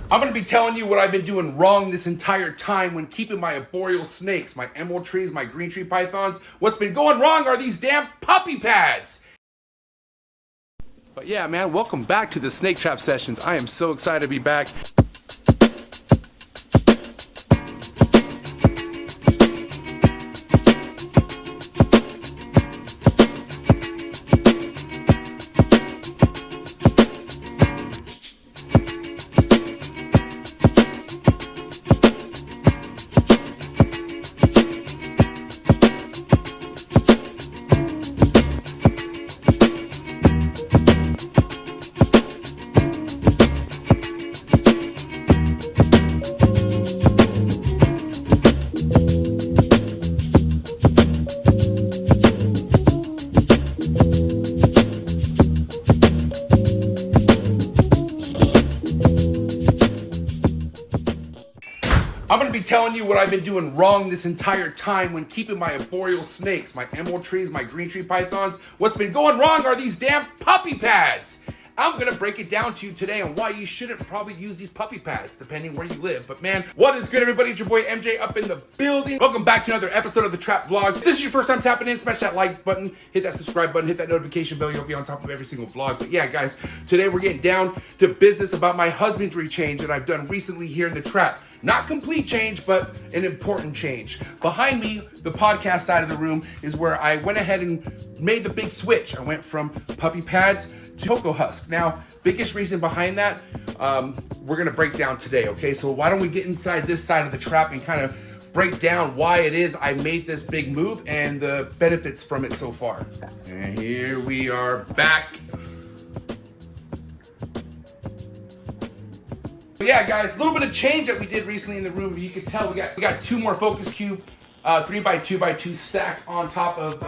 I'm going to be telling you what I've been doing wrong this entire time when keeping my arboreal snakes, my emerald trees, my green tree pythons. What's been going wrong are these damn puppy pads. But yeah, man, welcome back to the Snake Trap Sessions. I am so excited to be back. I'm going to be telling you what I've been doing wrong this entire time when keeping my arboreal snakes, my emerald trees, my green tree pythons. What's been going wrong are these damn puppy pads. I'm going to break it down to you today on why you shouldn't probably use these puppy pads, depending where you live. But man, what is good, everybody? It's your boy MJ up in the building. Welcome back to another episode of the Trap Vlogs. If this is your first time tapping in, smash that like button, hit that subscribe button, hit that notification bell. You'll be on top of every single vlog. But yeah, guys, today we're getting down to business about my husbandry change that I've done recently here in the trap. Not complete change, but an important change. Behind me, the podcast side of the room, is where I went ahead and made the big switch. I went from puppy pads to cocoa husk. Now, biggest reason behind that, we're gonna break down today, okay? So why don't we get inside this side of the trap and kind of break down why it is I made this big move and the benefits from it so far. And here we are back. Yeah, guys, a little bit of change that we did recently in the room. You can tell we got two more focus cube 3x2x2 stack on top of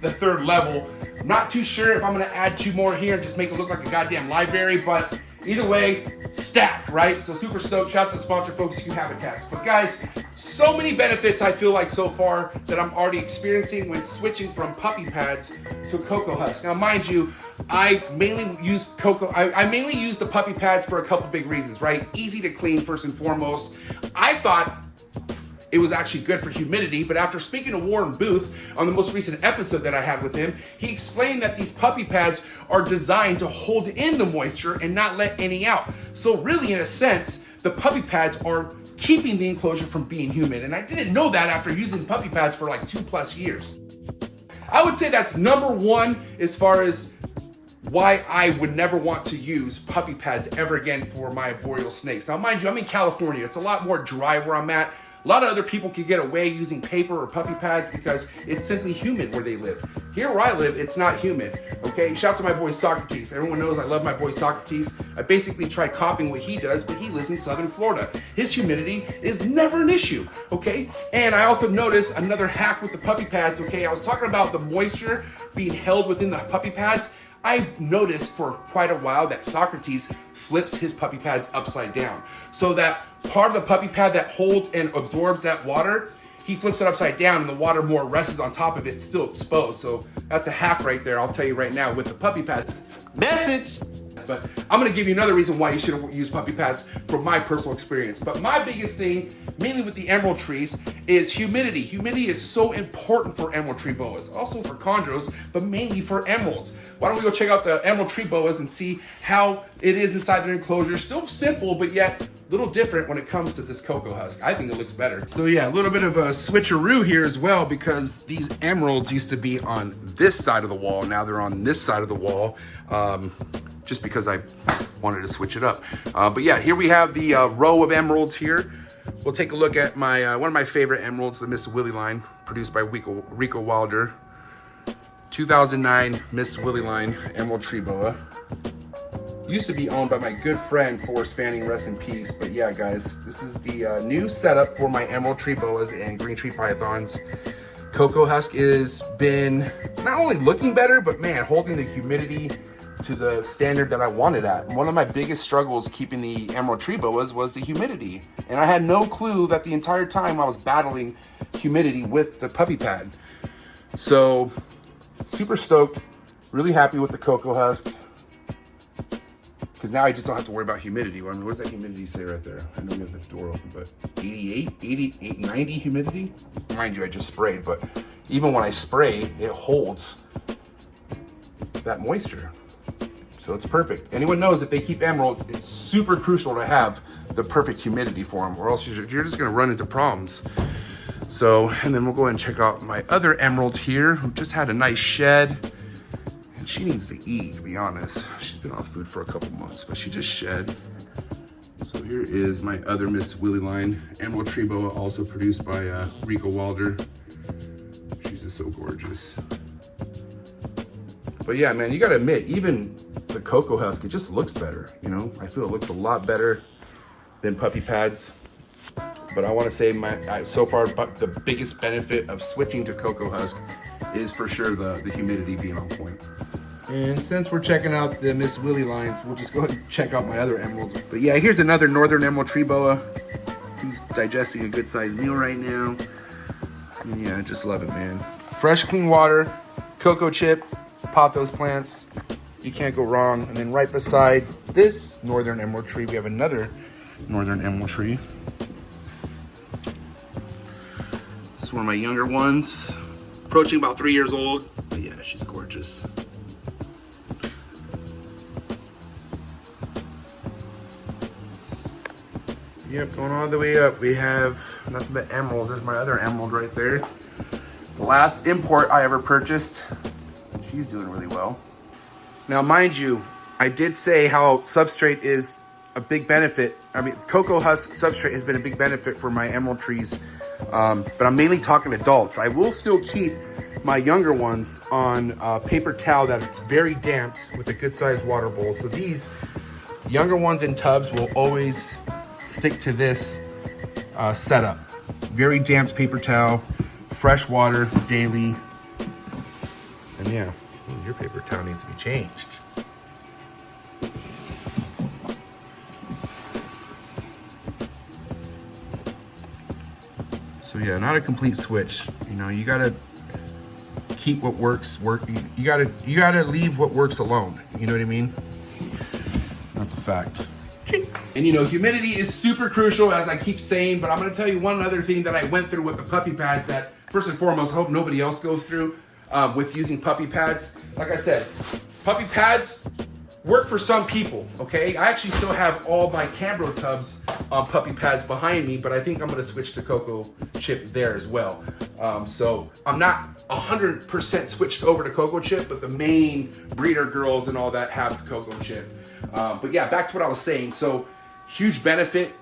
the third level. I'm not too sure if I'm gonna add two more here and just make it look like a goddamn library, but either way, stacked, right? So super stoked. Shout out to the sponsor, Focus Cube Habitats. But guys, so many benefits I feel like so far that I'm already experiencing when switching from puppy pads to cocoa husk. Now, mind you, I mainly use the puppy pads for a couple big reasons, right? Easy to clean first and foremost. I thought it was actually good for humidity, but after speaking to Warren Booth on the most recent episode that I had with him, he explained that these puppy pads are designed to hold in the moisture and not let any out. So really, in a sense, the puppy pads are keeping the enclosure from being humid. And I didn't know that after using puppy pads for like 2+ years. I would say that's number one as far as why I would never want to use puppy pads ever again for my arboreal snakes. Now, mind you, I'm in California. It's a lot more dry where I'm at. A lot of other people can get away using paper or puppy pads because it's simply humid where they live. Here where I live, it's not humid, okay? Shout out to my boy Socrates. Everyone knows I love my boy Socrates. I basically tried copying what he does, but he lives in Southern Florida. His humidity is never an issue, okay? And I also noticed another hack with the puppy pads, okay? I was talking about the moisture being held within the puppy pads. I've noticed for quite a while that Socrates flips his puppy pads upside down. So that part of the puppy pad that holds and absorbs that water, he flips it upside down and the water more rests on top of it, still exposed. So that's a hack right there, I'll tell you right now, with the puppy pad. Message! But I'm gonna give you another reason why you shouldn't use puppy pads from my personal experience. But my biggest thing, mainly with the emerald trees, is humidity. Humidity is so important for emerald tree boas, also for chondros, but mainly for emeralds. Why don't we go check out the emerald tree boas and see how it is inside their enclosure. Still simple, but yet a little different when it comes to this cocoa husk. I think it looks better. So yeah, a little bit of a switcheroo here as well, because these emeralds used to be on this side of the wall. Now they're on this side of the wall. Just because I wanted to switch it up. But yeah, here we have the row of emeralds here. We'll take a look at my one of my favorite emeralds, the Miss Willie line, produced by Rico Wilder. 2009 Miss Willie line Emerald Tree Boa. Used to be owned by my good friend Forrest Fanning, rest in peace. But yeah, guys, this is the new setup for my Emerald Tree Boas and Green Tree Pythons. Cocoa husk is been not only looking better, but man, holding the humidity to the standard that I wanted at. One of my biggest struggles keeping the Emerald Tree Boas was the humidity. And I had no clue that the entire time I was battling humidity with the puppy pad. So, super stoked, really happy with the cocoa husk. because now I just don't have to worry about humidity. I mean, what does that humidity say right there? I know we have the door open, but 88, 88, 90 humidity? Mind you, I just sprayed, but even when I spray, it holds that moisture. So it's perfect. Anyone knows if they keep emeralds, it's super crucial to have the perfect humidity for them, or else you're just gonna run into problems. So, and then we'll go ahead and check out my other emerald here, who just had a nice shed. And she needs to eat, to be honest. She's been off food for a couple months, but she just shed. So here is my other Miss Willie line, Emerald Tree Boa, also produced by Rico Wilder. She's just so gorgeous. But yeah, man, you gotta admit, even the cocoa husk, it just looks better, you know? I feel it looks a lot better than puppy pads. But I wanna say so far, the biggest benefit of switching to cocoa husk is for sure the humidity being on point. And since we're checking out the Miss Willie lines, we'll just go ahead and check out my other emeralds. But yeah, here's another Northern Emerald Tree Boa. He's digesting a good sized meal right now. And yeah, I just love it, man. Fresh, clean water, cocoa chip, pot those plants. You can't go wrong. And then right beside this Northern Emerald tree, we have another Northern Emerald tree. This is one of my younger ones, approaching about 3 years old. But yeah, she's gorgeous. Yep, going all the way up, we have nothing but emeralds. There's my other emerald right there. The last import I ever purchased. She's doing really well. Now, mind you, I did say how substrate is a big benefit. I mean, cocoa husk substrate has been a big benefit for my emerald trees, but I'm mainly talking adults. I will still keep my younger ones on paper towel that's very damped with a good sized water bowl. So these younger ones in tubs will always stick to this setup. Very damped paper towel, fresh water daily. And yeah, your paper towel needs to be changed. So yeah, not a complete switch. You know, you gotta keep what works. You gotta leave what works alone. You know what I mean? That's a fact. And you know, humidity is super crucial, as I keep saying, but I'm gonna tell you one other thing that I went through with the puppy pads that, first and foremost, I hope nobody else goes through with using puppy pads. Like I said, puppy pads work for some people, okay? I actually still have all my Cambro tubs on puppy pads behind me, but I think I'm gonna switch to cocoa chip there as well. So I'm not 100% switched over to cocoa chip, but the main breeder girls and all that have cocoa chip. But yeah, back to what I was saying. So huge benefit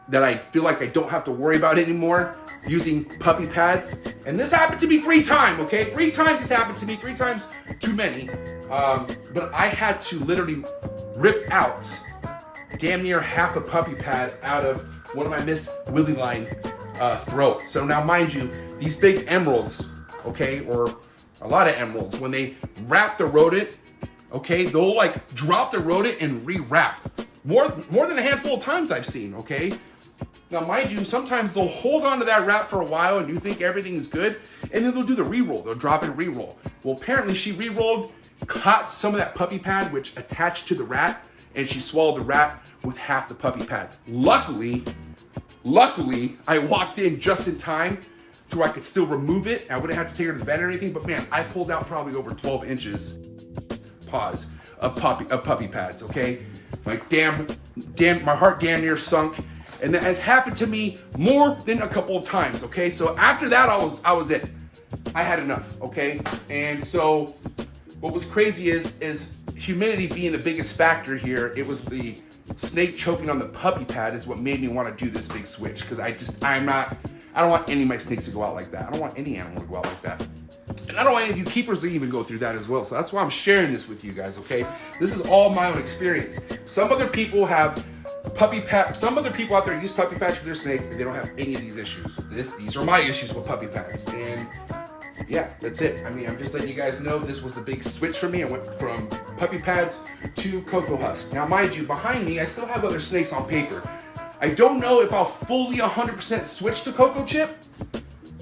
that I feel like I don't have to worry about anymore using puppy pads. And this happened to me 3 times, okay? 3 times it's happened to me, 3 times too many. But I had to literally rip out damn near half a puppy pad out of one of my Miss Willie line throat. So now mind you, these big emeralds, okay, or a lot of emeralds, when they wrap the rodent, okay, they'll like drop the rodent and rewrap. More than a handful of times I've seen, okay? Now, mind you, sometimes they'll hold on to that wrap for a while and you think everything's good, and then they'll do the re-roll. They'll drop and re-roll. Well, apparently she re-rolled, caught some of that puppy pad, which attached to the rat, and she swallowed the rat with half the puppy pad. Luckily, I walked in just in time to where I could still remove it. I wouldn't have to take her to the vet or anything, but man, I pulled out probably over 12 inches, of puppy pads, okay? Like damn, my heart damn near sunk. And that has happened to me more than a couple of times, okay? So after that, I was it. I had enough, okay? And so what was crazy is humidity being the biggest factor here. It was the snake choking on the puppy pad is what made me want to do this big switch, because I don't want any of my snakes to go out like that. I don't want any animal to go out like that. And I don't want any of you keepers to even go through that as well. So that's why I'm sharing this with you guys, okay? This is all my own experience. Some other people have some other people out there use puppy pads for their snakes and they don't have any of these issues. These are my issues with puppy pads. And yeah, that's it. I mean, I'm just letting you guys know this was the big switch for me. I went from puppy pads to cocoa husk. Now, mind you, behind me, I still have other snakes on paper. I don't know if I'll fully 100% switch to cocoa chip,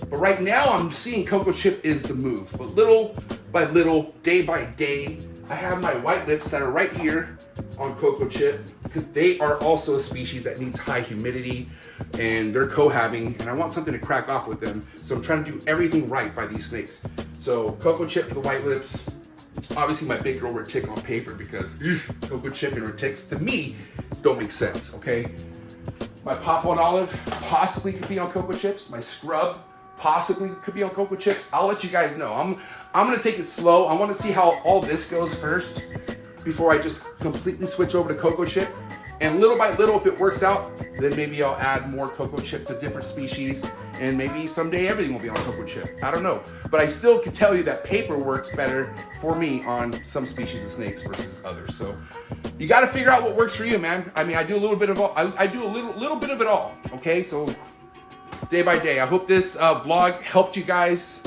but right now I'm seeing cocoa chip is the move. But little by little, day by day, I have my white lips that are right here on cocoa chip because they are also a species that needs high humidity and they're cohabiting, and I want something to crack off with them. So I'm trying to do everything right by these snakes. So cocoa chip for the white lips. Obviously my big girl retic on paper because cocoa chip and retics to me don't make sense, okay? My pop on olive possibly could be on cocoa chips. My scrub possibly could be on cocoa chips. I'll let you guys know. I'm gonna take it slow. I wanna see how all this goes first before I just completely switch over to cocoa chip. And little by little, if it works out, then maybe I'll add more cocoa chip to different species, and maybe someday everything will be on cocoa chip. I don't know. But I still can tell you that paper works better for me on some species of snakes versus others. So you got to figure out what works for you, man. I mean, I do a little bit of all. I do a little bit of it all. Okay, so day by day. I hope this vlog helped you guys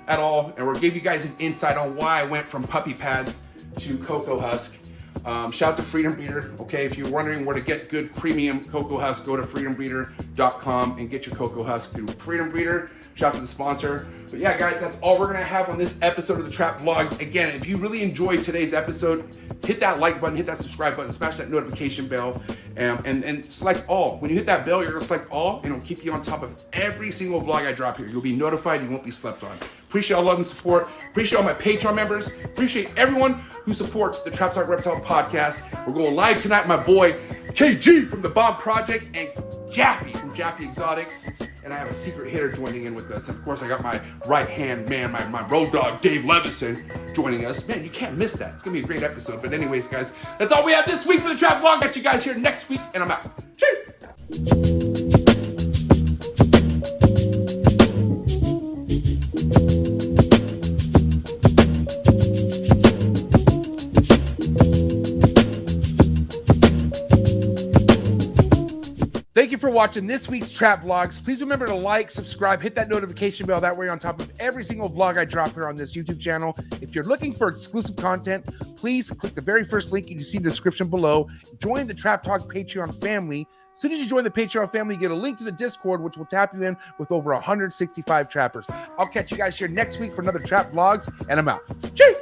at all, or gave you guys an insight on why I went from puppy pads to cocoa husk. Shout out to Freedom Breeder. Okay, if you're wondering where to get good premium cocoa husk, go to freedombreeder.com and get your cocoa husk through Freedom Breeder. Shout out to the sponsor. But yeah, guys, that's all we're gonna have on this episode of the Trap Vlogs. Again, if you really enjoyed today's episode, hit that like button, hit that subscribe button, smash that notification bell, and select all. When you hit that bell, you're gonna select all, and it'll keep you on top of every single vlog I drop here. You'll be notified, you won't be slept on. Appreciate all love and support. Appreciate all my Patreon members. Appreciate everyone who supports the Trap Talk Reptile podcast. We're going live tonight, my boy KG from the Bomb Projects and Jaffe from Jaffe Exotics. And I have a secret hitter joining in with us. And of course, I got my right-hand man, my road dog, Dave Levison, joining us. Man, you can't miss that. It's going to be a great episode. But anyways, guys, that's all we have this week for the Trap Vlog. Got you guys here next week, and I'm out. Cheers! Thank you for watching this week's Trap Vlogs. Please remember to like, subscribe, hit that notification bell. That way you're on top of every single vlog I drop here on this YouTube channel. If you're looking for exclusive content, please click the very first link you see in the description below. Join the Trap Talk Patreon family. As soon as you join the Patreon family, you get a link to the Discord, which will tap you in with over 165 trappers. I'll catch you guys here next week for another Trap Vlogs, and I'm out. Cheers!